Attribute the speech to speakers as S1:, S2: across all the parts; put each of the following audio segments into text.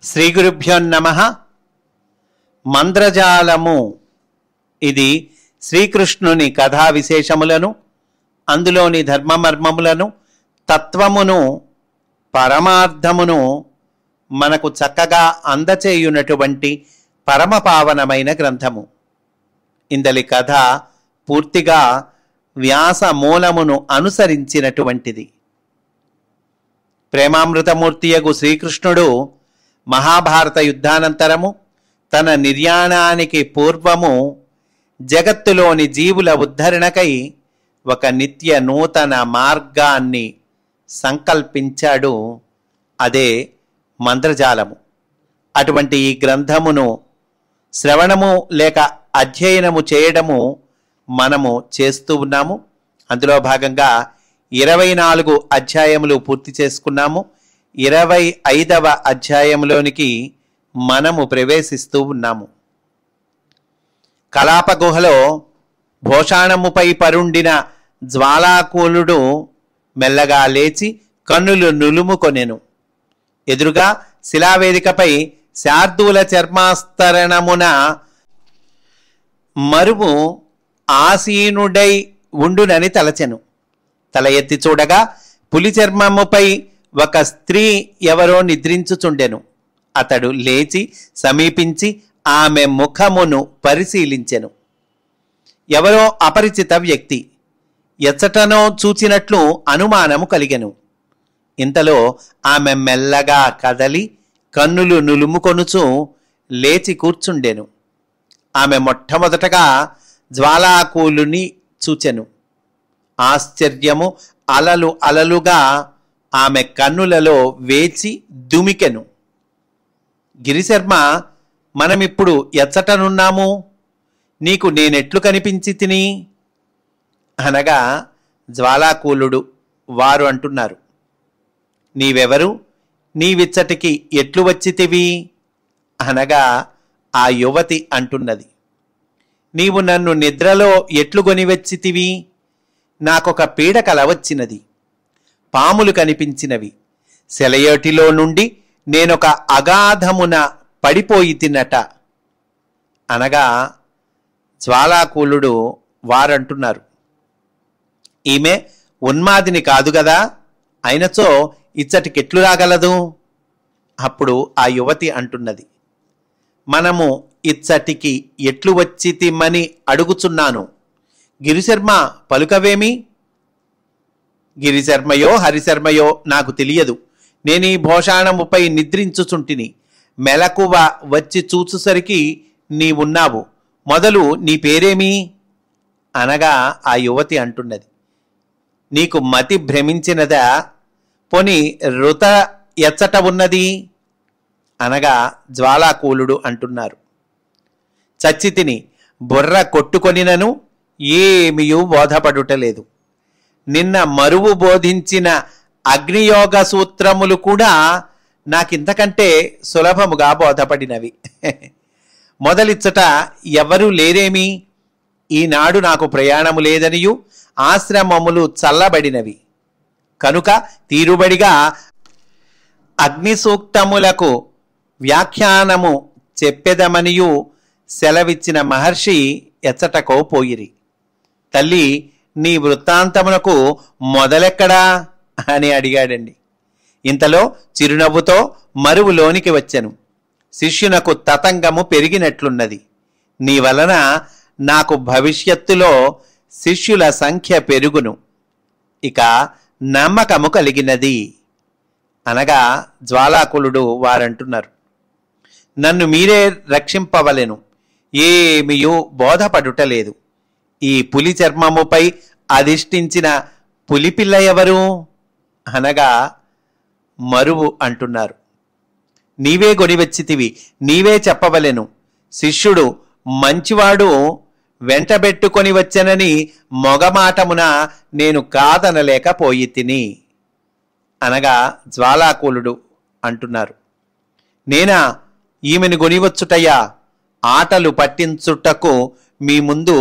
S1: శ్రీ గురుభ్యో నమః. మంత్రజాలము ఇది శ్రీకృష్ణుని కథా విశేషములను, అందులోని ధర్మమర్మములను, తత్వమును, పరమార్థమును మనకు చక్కగా అందచేయునటువంటి పరమపావనమైన గ్రంథము. ఇందలి కథ పూర్తిగా వ్యాస మూలమును అనుసరించినటువంటిది. ప్రేమామృతమూర్తియగు శ్రీకృష్ణుడు మహాభారత యుద్ధానంతరము తన నిర్యాణానికి పూర్వము జగత్తులోని జీవుల ఉద్ధరణకై ఒక నిత్య నూతన మార్గాన్ని సంకల్పించాడు. అదే మంత్రజాలము. అటువంటి ఈ గ్రంథమును శ్రవణము లేక అధ్యయనము చేయడము మనము చేస్తూ ఉన్నాము. అందులో భాగంగా 24 అధ్యాయములు పూర్తి చేసుకున్నాము. 25వ అధ్యాయంలోనికి మనము ప్రవేశిస్తూ ఉన్నాము. కలాప గుహలో భోషాణముపై పరుండిన జ్వాలాకూలుడు మెల్లగా లేచి కన్నులు నులుముకొనెను. ఎదురుగా శిలావేదికపై శార్దూల చర్మాస్తరణమున మరువు ఆసీనుడై ఉండునని తలచెను. తల ఎత్తి చూడగా పులి చర్మముపై ఒక స్త్రీ ఎవరో నిద్రించుచుండెను. అతడు లేచి సమీపించి ఆమె ముఖమును పరిశీలించెను. ఎవరో అపరిచిత వ్యక్తి. ఎచ్చటనో చూచినట్లు అనుమానము కలిగెను. ఇంతలో ఆమె మెల్లగా కదలి కన్నులు నులుముకొనుచు లేచి కూర్చుండెను. ఆమె మొట్టమొదటగా జ్వాలాకూలుని చూచెను. ఆశ్చర్యము అలలు అలలుగా ఆమె కన్నులలో వేచి దుమికెను. గిరిశర్మ, మనమిప్పుడు ఎచ్చటనున్నాము? నీకు నేనెట్లు కనిపించి తిని అనగా జ్వాలాకూలుడు వారు అంటున్నారు, నీవెవరు? నీవిచ్చటికి ఎట్లు వచ్చితివి అనగా ఆ యువతి అంటున్నది, నీవు నన్ను నిద్రలో ఎట్లు గొనివచ్చితివి? నాకొక పీడకల వచ్చినది. పాములు కనిపించినవి. సెలయేటిలో నుండి నేనొక అగాధమున పడిపోయి తిన్నట అనగా జ్వాలాకూలుడు వారంటున్నారు, ఈమె ఉన్మాదిని కాదు గదా, అయినచో ఇచ్చటికెట్లు రాగలదు? అప్పుడు ఆ యువతి అంటున్నది, మనము ఇచ్చటికి ఎట్లు వచ్చితిమని అడుగుచున్నాను. గిరిశర్మ పలుకవేమి? గిరిశర్మయో హరిశర్మయో నాకు తెలియదు. నేను ఈ భోషాణముపై నిద్రించుచుంటిని. మెలకువ వచ్చి చూచుసరికి నీవున్నావు. మొదలు నీ పేరేమి అనగా ఆ యువతి అంటున్నది, నీకు మతి భ్రమించినదా? పోని రుత ఎచ్చట ఉన్నది అనగా జ్వాలాకూలుడు అంటున్నారు, చచ్చితిని. బుర్ర కొట్టుకొనినను ఏమియూ బోధపడుటలేదు. నిన్న మరువు బోధించిన అగ్నియోగ సూత్రములు కూడా నాకింతకంటే సులభముగా బోధపడినవి. మొదలిచ్చట ఎవరూ లేరేమి? ఈనాడు నాకు ప్రయాణము లేదనియు ఆశ్రమములు చల్లబడినవి కనుక తీరుబడిగా అగ్ని సూక్తములకు వ్యాఖ్యానము చెప్పెదమనియు సెలవిచ్చిన మహర్షి ఎచ్చటకో పోయిరి. తల్లి, నీ వృత్తాంతమునకు మొదలెక్కడా అని అడిగాడండి. ఇంతలో చిరునవ్వుతో మరువులోనికి వచ్చెను. శిష్యునకు తతంగము పెరిగినట్లున్నది. నీ వలన నాకు భవిష్యత్తులో శిష్యుల సంఖ్య పెరుగును, ఇక నమ్మకము కలిగినది అనగా జ్వాలాకులుడు వారంటున్నారు, నన్ను మీరే రక్షింపవలెను. ఏమియూ బోధపడుటలేదు. ఈ పులి చర్మముపై అధిష్ఠించిన పులిపిల్ల ఎవరు అనగా మరువు అంటున్నారు, నీవే గొనివచ్చితివి, నీవే చెప్పవలెను. శిష్యుడు మంచివాడు వెంటబెట్టుకొని వచ్చెనని మొగమాటమున నేను కాదనలేకపోయి తిని అనగా జ్వాలాకూలుడు అంటున్నారు, నేనా ఈమెను గొనివచ్చుటయ్యా? ఆటలు పట్టించుటకు మీ ముందు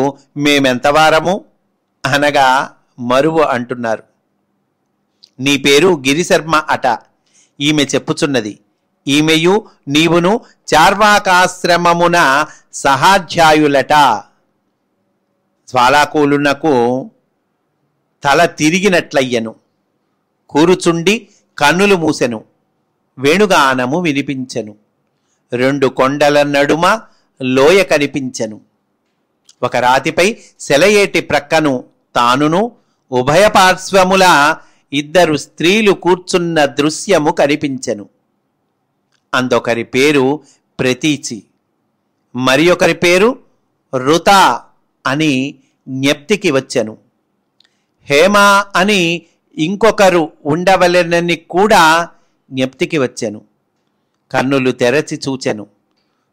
S1: మేమెంతవారము అనగా మరువు అంటున్నారు, నీ పేరు గిరిశర్మ అట. ఈమె చెప్పుచున్నది, ఈమెయు నీవును చార్వాకాశ్రమమున సహాధ్యాయులట. జ్వాలాకూలునకు తల తిరిగినట్లయ్యను. కూరుచుండి కన్నులు మూసెను. వేణుగానము వినిపించెను. 2 కొండల నడుమ లోయ కనిపించెను. ఒక రాతిపై సెలయేటి ప్రక్కను తానును ఉభయ పార్శ్వముల 2 స్త్రీలు కూర్చున్న దృశ్యము కనిపించెను. అందొకరి పేరు ప్రతీచి, మరి ఒకరి పేరు రుత అని జ్ఞప్తికి వచ్చెను. హేమ అని ఇంకొకరు ఉండవలెనని కూడా జ్ఞప్తికి వచ్చెను. కన్నులు తెరచి చూచెను.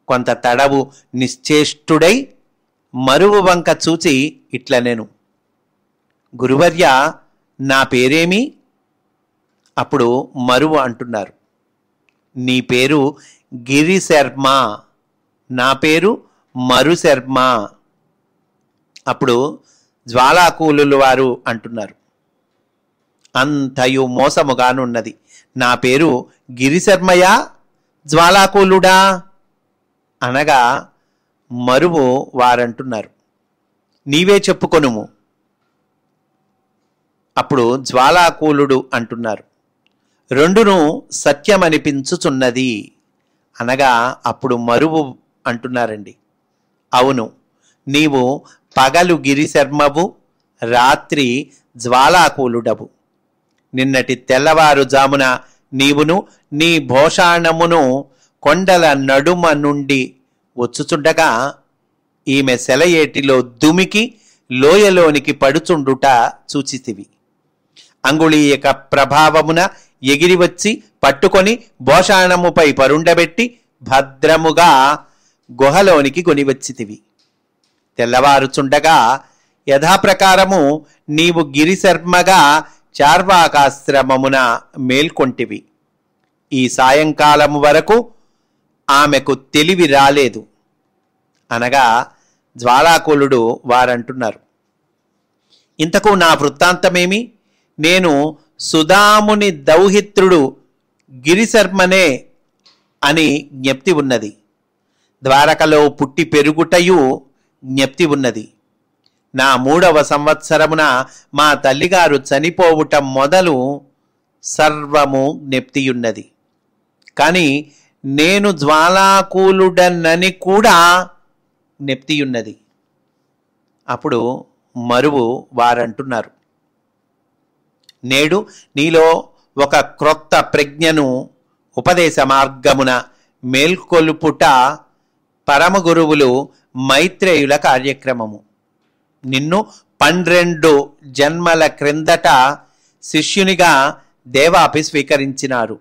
S1: కొంత తడవు నిశ్చేష్టుడై మరువు వంక చూచి ఇట్లనెను, గురువర్య, నా పేరేమి? అప్పుడు మరువు అంటున్నారు, నీ పేరు గిరిశర్మ, నా పేరు మరుశర్మ. అప్పుడు జ్వాలాకూలుల వారు అంటున్నారు, అంతయు మోసముగానున్నది. నా పేరు గిరిశర్మయా జ్వాలాకూలుడా అనగా మరువు వారంటున్నారు, నీవే చెప్పుకొనుము. అప్పుడు జ్వాలాకూలుడు అంటున్నారు, రెండును సత్యమనిపించుచున్నది అనగా అప్పుడు మరువు అంటున్నారండి, అవును, నీవు పగలు గిరిశర్మవు, రాత్రి జ్వాలాకూలుడవు. నిన్నటి తెల్లవారుజామున నీవును నీ భోషాణమును కొండల నడుమ నుండి వచ్చుచుండగా ఈమె సెలయేటిలో దుమికి లోయలోనికి పడుచుండుట చూచితివి. అంగుళీయక ప్రభావమున ఎగిరివచ్చి పట్టుకొని భోషాణముపై పరుండబెట్టి భద్రముగా గుహలోనికి కొనివచ్చితివి. తెల్లవారుచుండగా యథాప్రకారము నీవు గిరిశర్మగా చార్వాకాశ్రమమున మేల్కొంటివి. ఈ సాయంకాలము వరకు ఆమెకు తెలివి రాలేదు అనగా జ్వాలాకూలుడు వారంటున్నారు, ఇంతకు నా వృత్తాంతమేమి? నేను సుధాముని దౌహిత్రుడు గిరిశర్మనే అని జ్ఞప్తి ఉన్నది. ద్వారకలో పుట్టి పెరుగుటయు జ్ఞప్తి ఉన్నది. నా 3వ సంవత్సరమున మా తల్లిగారు చనిపోవుట మొదలు సర్వము జ్ఞప్తియున్నది. కానీ నేను జ్వాలాకూలుడనని కూడా జ్ఞప్తియున్నది. అప్పుడు మరువు వారంటున్నారు, నేడు నీలో ఒక క్రొత్త ప్రజ్ఞను ఉపదేశ మార్గమున మేల్కొలుపుట పరమగురువులు మైత్రేయుల కార్యక్రమము. నిన్ను 12 జన్మల క్రిందట శిష్యునిగా దేవాపి స్వీకరించినారు.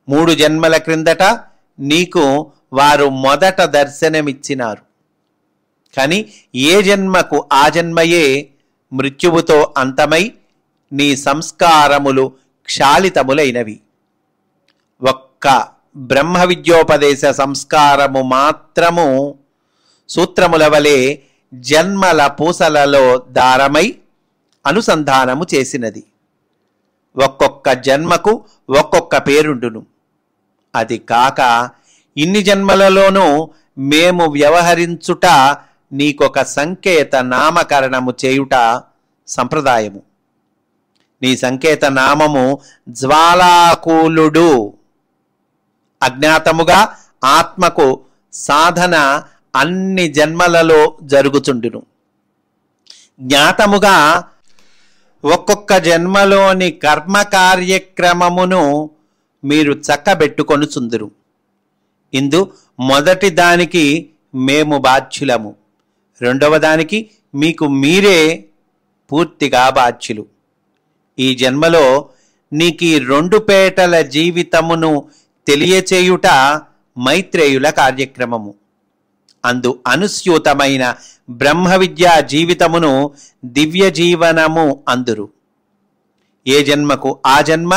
S1: 3 జన్మల క్రిందట నీకు వారు మొదట దర్శనమిచ్చినారు. కానీ ఏ జన్మకు ఆ జన్మయే మృత్యువుతో అంతమై నీ సంస్కారములు క్షాళితములైనవి. ఒక్క బ్రహ్మ విద్యోపదేశ సంస్కారము మాత్రము సూత్రముల వలె జన్మల పూసలలో దారమై అనుసంధానము చేసినది. ఒక్కొక్క జన్మకు ఒక్కొక్క పేరుండును. అది కాక ఇన్ని జన్మలలోనూ మేము వ్యవహరించుట నీకొక సంకేత నామకరణము చేయుట సంప్రదాయము. నీ సంకేత నామము జ్వాలాకూలుడు. అజ్ఞాతముగా ఆత్మకు సాధన అన్ని జన్మలలో జరుగుచుండును. జ్ఞాతముగా ఒక్కొక్క జన్మలోని కర్మ కార్యక్రమమును మీరు చక్కబెట్టుకొనుచుందురు. ఇందు మొదటి దానికి మేము బాధ్యులము, రెండవ దానికి మీకు మీరే పూర్తిగా బాధ్యులు. ఈ జన్మలో నీకు 2 పేటల జీవితమును తెలియచేయుట మైత్రేయుల కార్యక్రమము. అందు అనుస్యూతమైన బ్రహ్మ విద్యా జీవితమును దివ్య జీవనము అందురు. ఏ జన్మకు ఆ జన్మ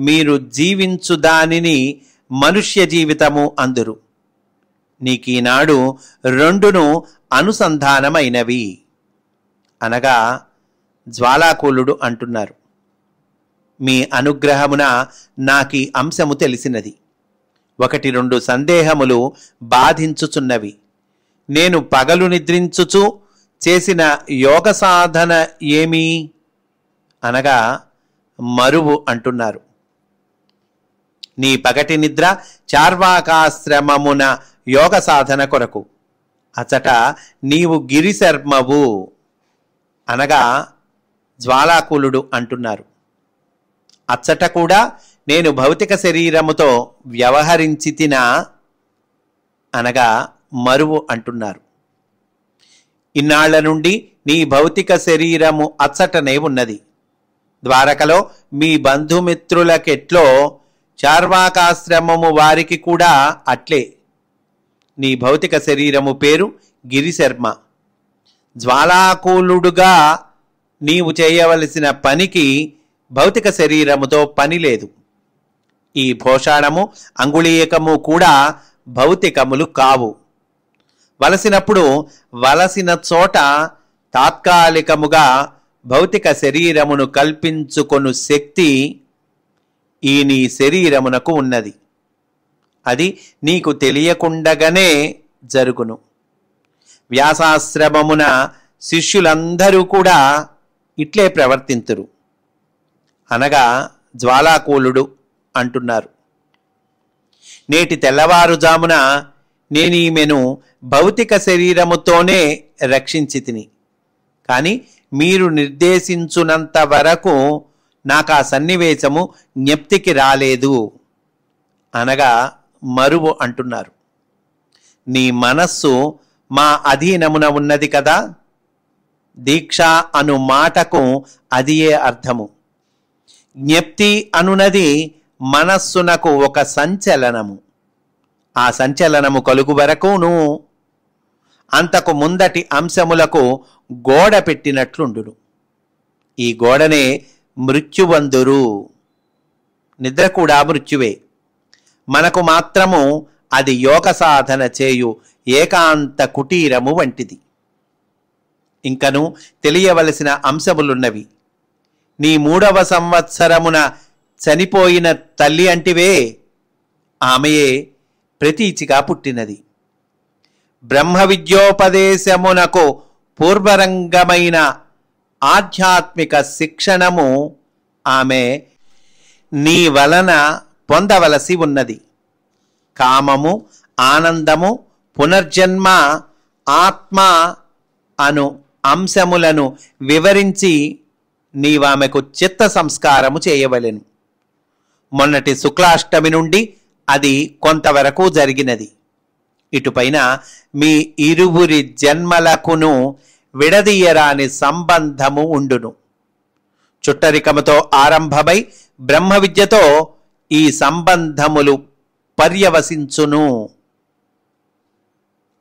S1: మీరు జీవించు దానిని మనుష్య జీవితము అందురు. నీకీనాడు 2ను అనుసంధానమైనవి అనగా జ్వాలాకూలుడు అంటున్నారు, మీ అనుగ్రహమున నాకీ అంశము తెలిసినది. ఒకటి రెండు సందేహములు బాధించుచున్నవి. నేను పగలు నిద్రించుచు చేసిన యోగ సాధన ఏమి అనగా మరువు అంటున్నారు. నీ పగటి నిద్ర చార్వాకాశ్రమమున యోగ సాధన కొరకు. అచట నీవు గిరిశర్మవు అనగా జ్వాలాకులుడు అంటున్నారు. అచ్చట కూడా నేను భౌతిక శరీరముతో వ్యవహరించితినా అనగా మరువు అంటున్నారు. ఇన్నాళ్ల నుండి నీ భౌతిక శరీరము అచ్చటనే ఉన్నది. ద్వారకలో మీ బంధుమిత్రులకెట్లో చార్వాకాశ్రమము వారికి కూడా అట్లే. నీ భౌతిక శరీరము పేరు గిరిశర్మ. జ్వాలాకులుడుగా నీవు చేయవలసిన పనికి భౌతిక శరీరముతో పని లేదు. ఈ భోషాణము అంగుళీయకము కూడా భౌతికములు కావు. వలసినప్పుడు వలసిన చోట తాత్కాలికముగా భౌతిక శరీరమును కల్పించుకొను శక్తి ఈ నీ శరీరమునకు ఉన్నది. అది నీకు తెలియకుండగానే జరుగును. వ్యాసాశ్రమమున శిష్యులందరూ కూడా ఇట్లే ప్రవర్తింతురు అనగా జ్వాలాకులుడు అంటున్నారు. నేటి తెల్లవారుజామున నేనీమెను భౌతిక శరీరముతోనే రక్షించితిని. కానీ మీరు నిర్దేశించునంత వరకు నాకు ఆ సన్నివేశము జ్ఞప్తికి రాలేదు అనగా మరువు అంటున్నారు. నీ మనస్సు మా అధీనమున ఉన్నది కదా. దీక్ష అను మాటకు అదియే అర్థము. జ్ఞప్తి అనునది మనస్సునకు ఒక సంచలనము. ఆ సంచలనము కలుగు వరకును అంతకు ముందటి అంశములకు గోడ పెట్టినట్లుండును. ఈ గోడనే మృత్యువందురు. నిద్ర కూడా మృత్యువే. మనకు మాత్రము అది యోగ సాధన చేయు ఏకాంత కుటీరము వంటిది. ఇంకను తెలియవలసిన అంశములున్నవి. నీ 3వ సంవత్సరమున చనిపోయిన తల్లి అంటివే, ఆమెయే ప్రతీచిగా పుట్టినది. బ్రహ్మ విద్యోపదేశమునకు పూర్వరంగమైన ఆధ్యాత్మిక శిక్షణము ఆమె నీ వలన పొందవలసి ఉన్నది. కామము, ఆనందము, పునర్జన్మ, ఆత్మ అను అంశములను వివరించి నీవామెకు చిత్త సంస్కారము చేయవలెను. మొన్నటి శుక్లాష్టమి నుండి అది కొంతవరకు జరిగినది. ఇటుపైన మీ ఇరువురి జన్మలకును విడదీయరాని సంబంధము ఉండును. చుట్టరికముతో ఆరంభమై బ్రహ్మ విద్యతో ఈ సంబంధములు పర్యవసించును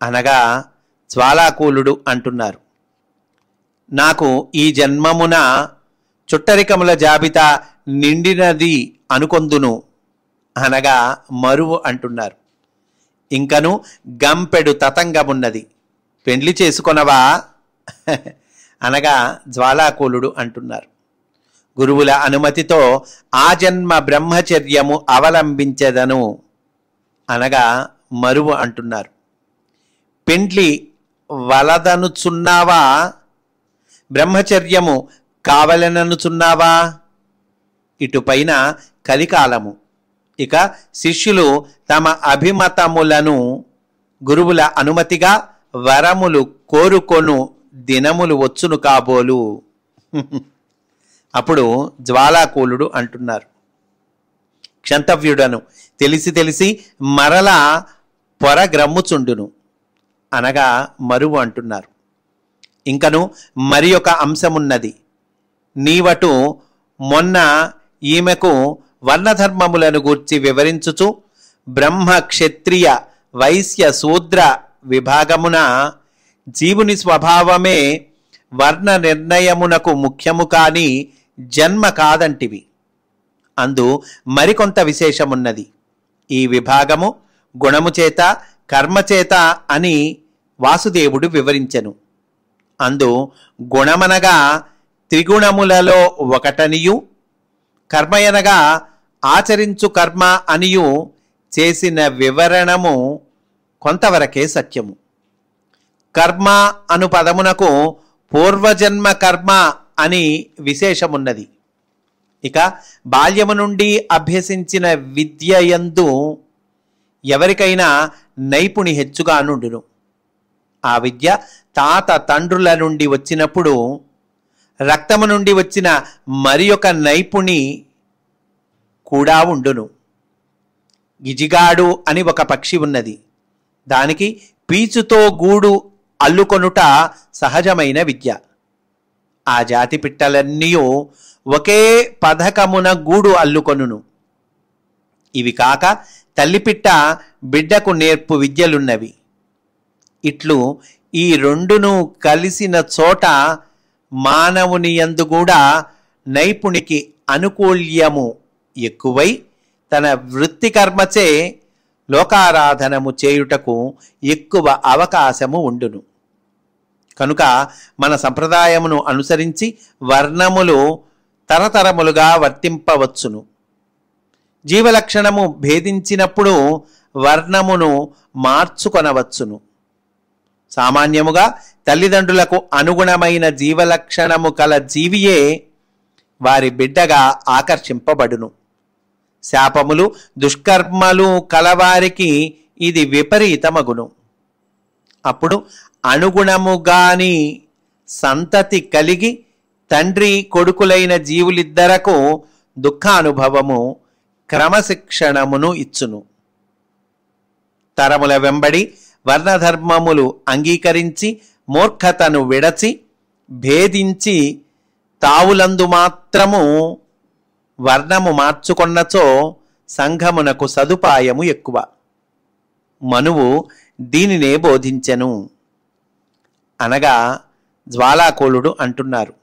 S1: అనగా జ్వాలాకులుడు అంటున్నారు. నాకు ఈ జన్మమున చుట్టరికముల జాబితా నిండినది అనుకొందును అనగా మరువు అంటున్నారు. ఇంకను గంపెడు తతంగమున్నది, పెండ్లి చేసుకొనవా అనగా జ్వాలాకులుడు అంటున్నారు. గురువుల అనుమతితో ఆ జన్మ బ్రహ్మచర్యము అవలంబించెదను అనగా మరువు అంటున్నారు. పెండ్లి వలదనుచున్నావా, బ్రహ్మచర్యము కావలననుచున్నావా? ఇటుపైన కలికాలము. ఇక శిష్యులు తమ అభిమతములను గురువుల అనుమతిగా వరములు కోరుకొను దినములు వచ్చును కాబోలు. అప్పుడు జ్వాలాకులుడు అంటున్నారు. క్షంతవ్యుడను తెలిసి తెలిసి మరలా పొరగ్రమ్ముచుండును అనగా మరువు అంటున్నారు. ఇంకను మరి ఒక అంశమున్నది. నీవటు మొన్న ఈమెకు వర్ణధర్మములను గూర్చి వివరించుచు బ్రహ్మ క్షత్రియ వైశ్య శూద్ర విభాగమున జీవుని స్వభావమే వర్ణ నిర్ణయమునకు ముఖ్యము కాని జన్మ కాదంటివి. అందు మరికొంత విశేషమున్నది. ఈ విభాగము గుణము చేత కర్మచేత అని వాసుదేవుడు వివరించెను. అందు గుణమనగా త్రిగుణములలో ఒకటనియు, కర్మయనగా ఆచరించు కర్మ అనియు చేసిన వివరణము కొంతవరకే సత్యము. కర్మ అను పదమునకు పూర్వజన్మ కర్మ అని విశేషమున్నది. ఇక బాల్యము నుండి అభ్యసించిన విద్య యందు ఎవరికైనా నైపుణి హెచ్చుగా నుండును. ఆ విద్య తాత తండ్రుల నుండి వచ్చినప్పుడు రక్తము నుండి వచ్చిన మరి ఒక నైపుణి కూడా ఉండును. గిజిగాడు అని ఒక పక్షి ఉన్నది. దానికి పీచుతో గూడు అల్లుకొనుట సహజమైన విద్య. ఆ జాతి పిట్టలన్నీ ఒకే పథకమున గూడు అల్లుకొనును. ఇవి కాక తల్లిపిట్ట బిడ్డకు నేర్పు విద్యలున్నవి. ఇట్లు ఈ రెండును కలిసిన చోట మానవుని యందు కూడా నైపుణికి అనుకూల్యము ఎక్కువై తన వృత్తి కర్మచే లోకారాధనము చేయుటకు ఎక్కువ అవకాశము ఉండును. కనుక మన సంప్రదాయమును అనుసరించి వర్ణములు తరతరములుగా వర్తింపవచ్చును. జీవలక్షణము భేదించినప్పుడు వర్ణమును మార్చుకొనవచ్చును. సామాన్యముగా తల్లిదండ్రులకు అనుగుణమైన జీవలక్షణము కల జీవియే వారి బిడ్డగా ఆకర్షింపబడును. శాపములు దుష్కర్మలు కలవారికి ఇది విపరీతమగును. అప్పుడు అనుగుణముగాని సంతతి కలిగి తండ్రి కొడుకులైన జీవులిద్దరకు దుఃఖానుభవము క్రమశిక్షణమును ఇచ్చును. తరముల వెంబడి వర్ణధర్మములు అంగీకరించి మూర్ఖతను విడచి భేదించి తావులందు మాత్రము వర్ణము మార్చుకొన్నచో సంఘమునకు సదుపాయము ఎక్కువ. మనువు దీనినే బోధించెను అనగా జ్వాలాకోలుడు అంటున్నారు.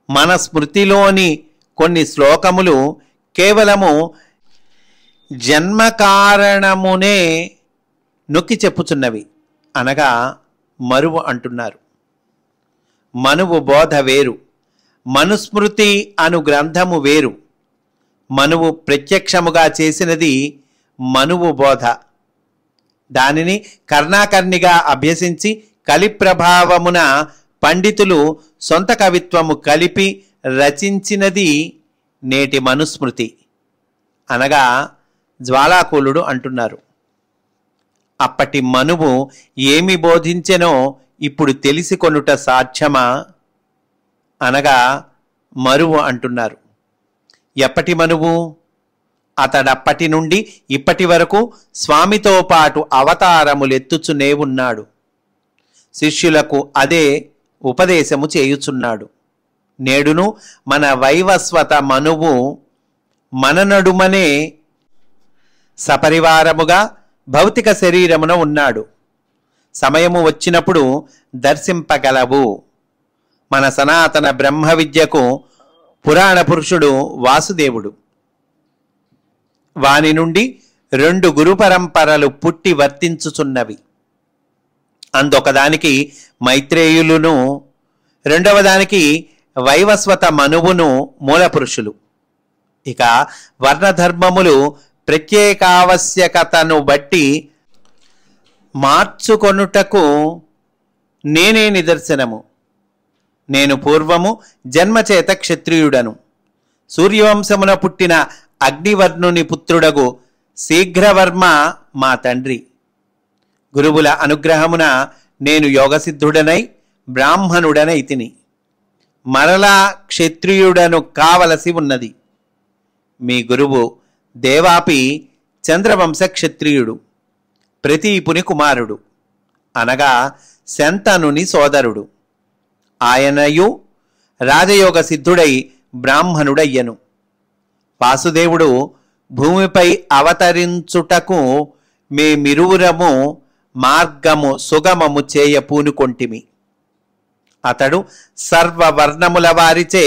S1: మన స్మృతిలోని కొన్ని శ్లోకములు కేవలము జన్మకారణమునే నొక్కి చెప్పుచున్నవి అనగా మరువు అంటున్నారు. మనువు బోధ వేరు, మనుస్మృతి అను గ్రంథము వేరు. మనువు ప్రత్యక్షముగా చేసినది మనువు బోధ. దానిని కర్ణాకర్ణిగా అభ్యసించి కలి ప్రభావమున పండితులు సొంత కవిత్వము కలిపి రచించినది నేటి మనుస్మృతి అనగా జ్వాలాకులుడు అంటున్నారు. అప్పటి మనువు ఏమి బోధించెనో ఇప్పుడు తెలిసికొనుట సాధ్యమా అనగా మరువు అంటున్నారు. ఎప్పటి మనువు? అతడప్పటి నుండి ఇప్పటి వరకు స్వామితో పాటు అవతారములెత్తుచునే ఉన్నాడు. శిష్యులకు అదే ఉపదేశము చేయుచున్నాడు. నేడును మన వైవస్వత మనువు మన నడుమనే సపరివారముగా భౌతిక శరీరమున ఉన్నాడు. సమయము వచ్చినప్పుడు దర్శింపగలవు. మన సనాతన బ్రహ్మ విద్యకు పురాణ పురుషుడు వాసుదేవుడు. వాని నుండి 2 గురు పరంపరలు పుట్టి వర్తించుచున్నవి. అందొకదానికి మైత్రేయులును, రెండవ దానికి వైవస్వత మనువును మూలపురుషులు. ఇక వర్ణధర్మములు ప్రత్యేకావశ్యకతను బట్టి మార్చుకొనుటకు నేనే నిదర్శనము. నేను పూర్వము జన్మచేత క్షత్రియుడను. సూర్యవంశమున పుట్టిన అగ్నివర్ణుని పుత్రుడగు శీఘ్రవర్మ మా తండ్రి. గురువుల అనుగ్రహమున నేను యోగసిద్ధుడనై బ్రాహ్మణుడనైతిని. మరలా క్షత్రియుడను కావలసి ఉన్నది. మీ గురువు దేవాపి చంద్రవంశ క్షత్రియుడు, ప్రతీపుని కుమారుడు అనగా శంతనుని సోదరుడు. ఆయనయు రాజయోగ సిద్ధుడై బ్రాహ్మణుడయ్యను. వాసుదేవుడు భూమిపై అవతరించుటకు మేమిరువురము మార్గము సుగమము చేయ పూనుకొంటిమి. అతడు సర్వవర్ణముల వారిచే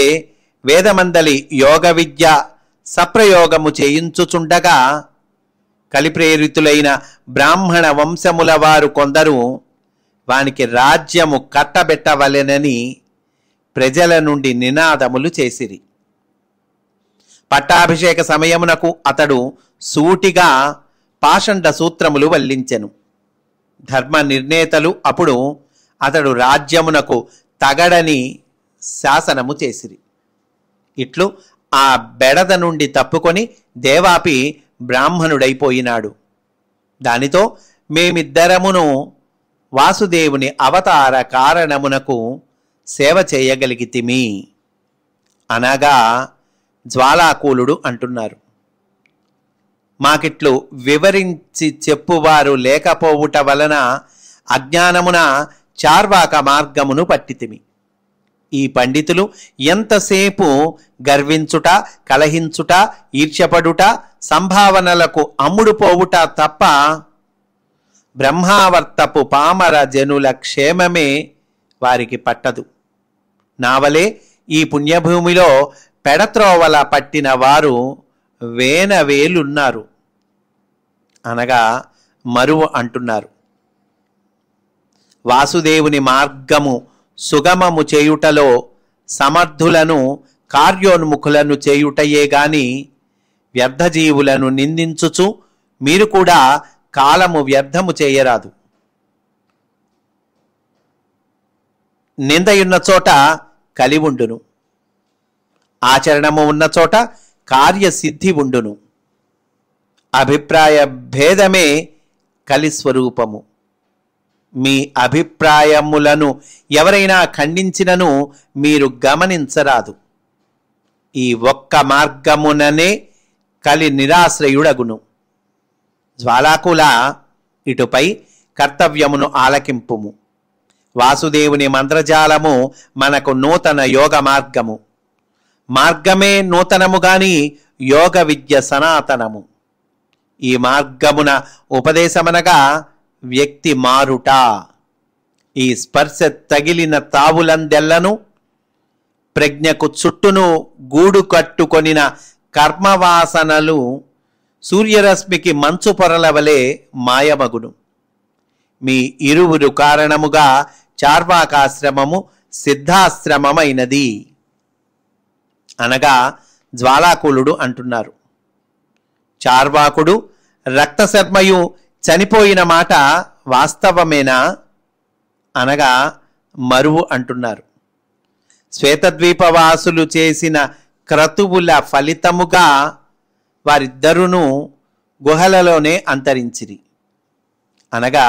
S1: వేదమందలి యోగ విద్య సప్రయోగము చేయించుచుండగా కలిప్రేరితులైన బ్రాహ్మణ వంశముల వారు కొందరు వానికి రాజ్యము కట్టబెట్టవలెనని ప్రజల నుండి నినాదములు చేసిరి. పట్టాభిషేక సమయమునకు అతడు సూటిగా పాషండ సూత్రములు వల్లించెను. ధర్మ నిర్ణేతలు అప్పుడు అతడు రాజ్యమునకు తగడని శాసనము చేసిరి. ఇట్లు ఆ బెడద నుండి తప్పుకొని దేవాపి బ్రాహ్మణుడైపోయినాడు. దానితో మేమిద్దరమును వాసుదేవుని అవతార కారణమునకు సేవ చేయగలిగితిమి అనగా జ్వాలాకూలుడు అంటున్నారు. మాకిట్లు వివరించి చెప్పువారు లేకపోవుట వలన అజ్ఞానమున చార్వాక మార్గమును పట్టితిమి. ఈ పండితులు ఎంతసేపు గర్వించుట, కలహించుట, ఈర్ష్యపడుట, సంభావనలకు అమ్ముడు పోవుట తప్ప బ్రహ్మావర్తపు పామర జనుల క్షేమమే వారికి పట్టదు. నావలే ఈ పుణ్యభూమిలో పెడత్రోవల పట్టిన వారు వేలున్నారు అనగా మరువు అంటున్నారు. వాసుదేవుని మార్గము సుగమము చేయుటలో సమర్థులను కార్యోన్ముఖులను చేయుటయే గాని వ్యర్థజీవులను నిందించుచు మీరు కూడా కాలము వ్యర్థము చేయరాదు. నిందయున్న చోట కలివుండును, ఆచరణము ఉన్న చోట కార్యసిద్ధి ఉండును. అభిప్రాయ భేదమే కలిస్వరూపము. మీ అభిప్రాయములను ఎవరైనా ఖండించినను మీరు గమనించరాదు. ఈ ఒక్క మార్గముననే కలి నిరాశ్రయుడగును. జ్వాలాకుల ఇటుపై కర్తవ్యమును ఆలకింపుము. వాసుదేవుని మంత్రజాలము మనకు నూతన యోగ మార్గము. మార్గమే నూతనము గాని యోగ విద్య సనాతనము. ఈ మార్గమున ఉపదేశమనగా వ్యక్తి మారుట. ఈ స్పర్శ తగిలిన తావులందెల్లను ప్రజ్ఞకు చుట్టును గూడు కట్టుకొనిన కర్మవాసనలు సూర్యరశ్మికి మంచు పొరల వలె మాయమగును. మీ ఇరువురు కారణముగా చార్వాకాశ్రమము సిద్ధాశ్రమమైనది అనగా జ్వాలాకులుడు అంటున్నారు. చార్వాకుడు రక్తశర్మయు చనిపోయిన మాట వాస్తవమేనా అనగా మరువు అంటున్నారు. శ్వేతద్వీపవాసులు చేసిన క్రతువుల ఫలితముగా వారిద్దరును గుహలలోనే అంతరించిరి అనగా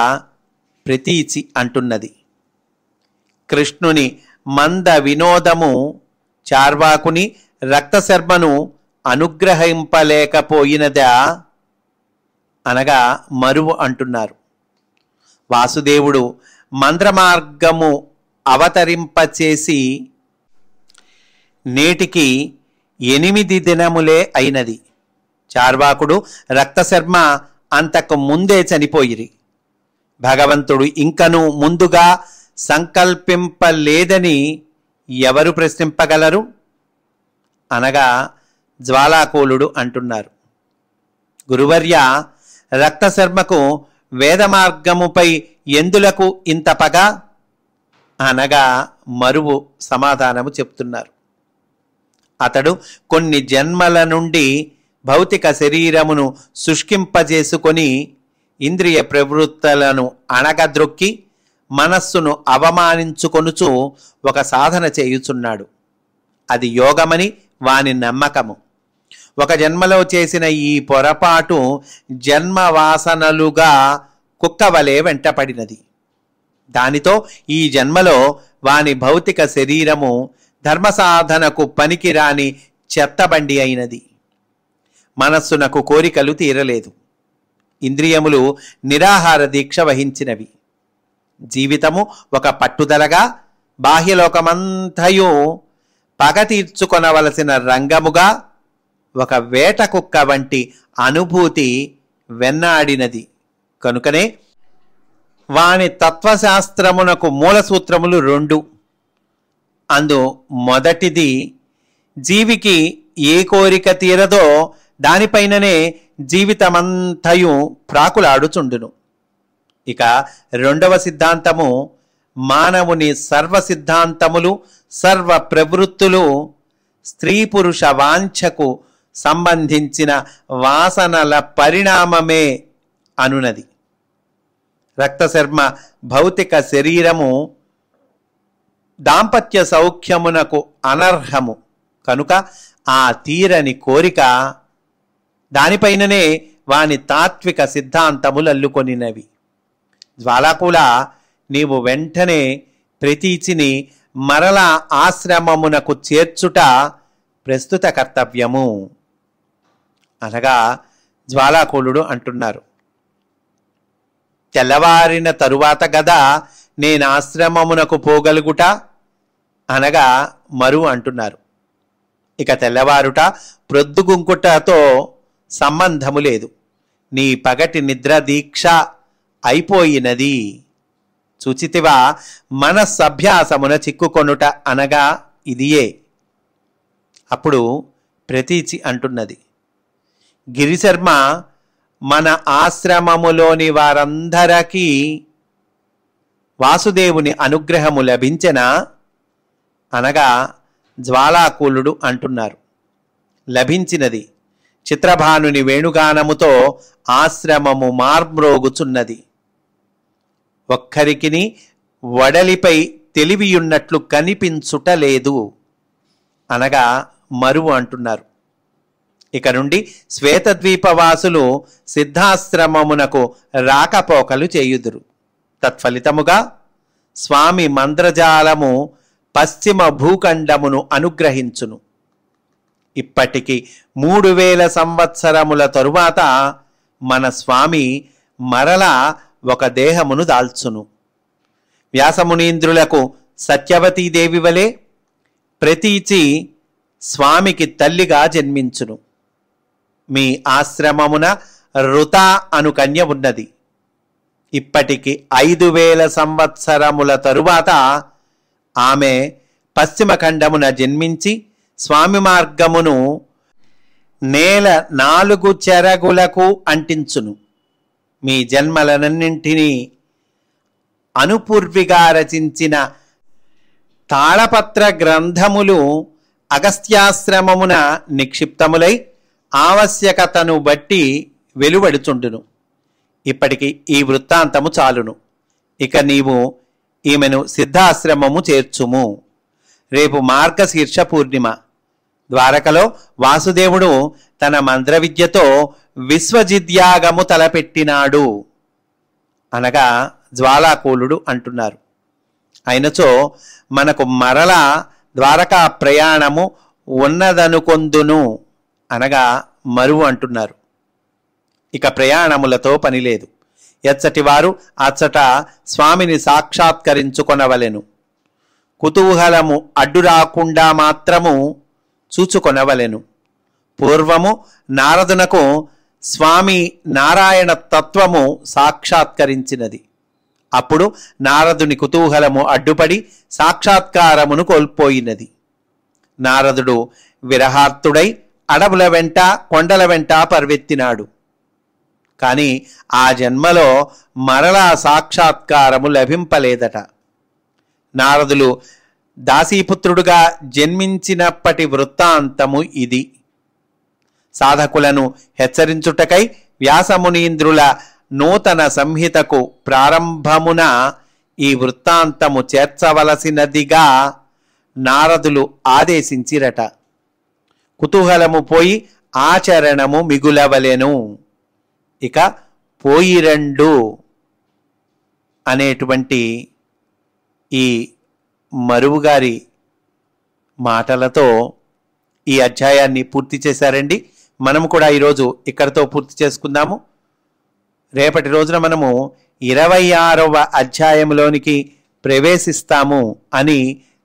S1: ప్రతీచి అంటున్నది. కృష్ణుని మంద వినోదము చార్వాకుని రక్తశర్మను అనుగ్రహింపలేకపోయినదా అనగా మరువు అంటున్నారు. వాసుదేవుడు మంత్రమార్గము అవతరింపచేసి నేటికి 8 దినములే అయినది. చార్వాకుడు రక్తశర్మ అంతకు ముందే చనిపోయిరి. భగవంతుడు ఇంకను ముందుగా సంకల్పింపలేదని ఎవరు ప్రశ్నింపగలరు అనగా జ్వాలాకులుడు అంటున్నారు. గురువర్య, రక్తశర్మకు వేద మార్గముపై ఎందులకు ఇంత పగ అనగా మరువు సమాధానము చెప్తున్నారు. అతడు కొన్ని జన్మల నుండి భౌతిక శరీరమును శుష్కింపజేసుకొని ఇంద్రియ ప్రవృత్తులను అణగద్రొక్కి మనస్సును అవమానించుకొనుచు ఒక సాధన చేయుచున్నాడు. అది యోగమని వాని నమ్మకము. ఒక జన్మలో చేసిన ఈ పొరపాటు జన్మవాసనలుగా కుక్కవలే వెంటపడినది. దానితో ఈ జన్మలో వాని భౌతిక శరీరము ధర్మసాధనకు పనికిరాని చెత్తబండి అయినది. మనస్సునకు కోరికలు తీరలేదు. ఇంద్రియములు నిరాహార దీక్ష వహించినవి. జీవితము ఒక పట్టుదలగా బాహ్యలోకమంతయు పగ తీర్చుకొనవలసిన రంగముగా ఒక వేట కుక్క వంటి అనుభూతి వెన్నాడినది. కనుకనే వాని తత్వశాస్త్రమునకు మూల సూత్రములు 2. అందు మొదటిది జీవికి ఏ కోరిక తీరదో దానిపైననే జీవితమంతయు ప్రాకులాడుచుండును. ఇక రెండవ సిద్ధాంతము మానవుని సర్వ సిద్ధాంతములు సర్వ ప్రవృత్తులు స్త్రీ పురుష వాంఛకు సంబంధించిన వాసనల పరిణామమే అనునది. రక్తశర్మ భౌతిక శరీరము దాంపత్య సౌఖ్యమునకు అనర్హము కనుక ఆ తీరని కోరిక దానిపైననే వాని తాత్విక సిద్ధాంతములు అల్లుకొనినవి. జ్వాలాకుల, నీవు వెంటనే ప్రతీచిని మరలా ఆశ్రమమునకు చేర్చుట ప్రస్తుత కర్తవ్యము అనగా జ్వాలాకులుడు అంటున్నారు. తెల్లవారిన తరువాత గదా నేను ఆశ్రమమునకు పోగలుగుట అనగా మరు అంటున్నారు. ఇక తెల్లవారుట ప్రొద్దుగుంకుటతో సంబంధము లేదు. నీ పగటి నిద్ర దీక్ష అయిపోయినది. చూచితివా, మనస్సభ్యాసమున చిక్కుకొనుట అనగా ఇదియే. అప్పుడు ప్రతీచి అంటున్నది, గిరిశర్మ, మన ఆశ్రమములోని వారందరికీ వాసుదేవుని అనుగ్రహము లభించెనా అనగా జ్వాలాకులుడు అంటున్నారు. లభించినది. చిత్రభానుని వేణుగానముతో ఆశ్రమము మార్మ్రోగుచున్నది. ఒక్కరికిని వడలిపై తెలివియున్నట్లు కనిపించుటలేదు అనగా మరువు అంటున్నారు. ఇక నుండి శ్వేతద్వీపవాసులు సిద్ధాశ్రమమునకు రాకపోకలు చేయుదురు. తత్ఫలితముగా స్వామి మంద్రజాలము పశ్చిమ భూఖండమును అనుగ్రహించును. ఇప్పటికి 3000 సంవత్సరముల తరువాత మన స్వామి మరలా ఒక దేహమును దాల్చును. వ్యాసమునీంద్రులకు సత్యవతీదేవి వలె ప్రతీచి స్వామికి తల్లిగా జన్మించును. మీ ఆశ్రమమున రుత అను కన్య ఉన్నది. ఇప్పటికి 5000 సంవత్సరముల తరువాత ఆమె పశ్చిమ ఖండమున జన్మించి స్వామి మార్గమును నేల 4 చెరగులకు అంటించును. మీ జన్మలనన్నింటినీ అనుపూర్విగా రచించిన తాళపత్ర గ్రంథములు అగస్త్యాశ్రమమున నిక్షిప్తములై ఆవశ్యకతను బట్టి వెలువడుచుండును. ఇప్పటికి ఈ వృత్తాంతము చాలును. ఇక నీవు ఈమెను సిద్ధాశ్రమము చేర్చుము. రేపు మార్గశీర్ష పూర్ణిమ. ద్వారకలో వాసుదేవుడు తన మంత్ర విద్యతో విశ్వజిద్యాగము తలపెట్టినాడు అనగా జ్వాలాకులుడు అంటున్నారు. అయినచో మనకు మరలా ద్వారకా ప్రయాణము ఉన్నదనుకొందును అనగా మరువు అంటున్నారు. ఇక ప్రయాణములతో పనిలేదు. ఎచ్చటి వారు అచ్చట స్వామిని సాక్షాత్కరించుకొనవలెను. కుతూహలము అడ్డు రాకుండా మాత్రము చూచుకొనవలెను. పూర్వము నారదునకు స్వామి నారాయణ తత్వము సాక్షాత్కరించినది. అప్పుడు నారదుని కుతూహలము అడ్డుపడి సాక్షాత్కారమును కోల్పోయినది. నారదుడు విరహార్తుడై అడవుల వెంట కొండల వెంట పర్వెత్తినాడు. కానీ ఆ జన్మలో మరలా సాక్షాత్కారము లభింపలేదట. నారదులు దాసీపుత్రుడుగా జన్మించినప్పటి వృత్తాంతము ఇది. సాధకులను హెచ్చరించుటకై వ్యాసమునీంద్రుల నూతన సంహితకు ప్రారంభమున ఈ వృత్తాంతము చేర్చవలసినదిగా నారదులు ఆదేశించిరట. కుతూహలము పోయి ఆచరణము మిగులవలెను. ఇక పోయిరండు అనేటువంటి ఈ మరువుగారి మాటలతో ఈ అధ్యాయాన్ని పూర్తి చేశారండి. మనము కూడా ఈరోజు ఇక్కడితో పూర్తి చేసుకుందాము. రేపటి రోజున మనము 26వ అధ్యాయంలోనికి ప్రవేశిస్తాము అని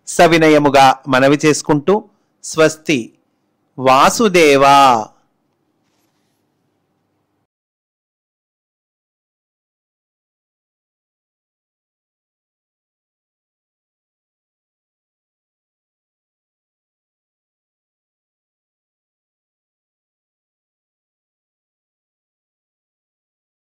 S1: సవినయముగా మనవి చేసుకుంటూ స్వస్తి. వాసుదేవా.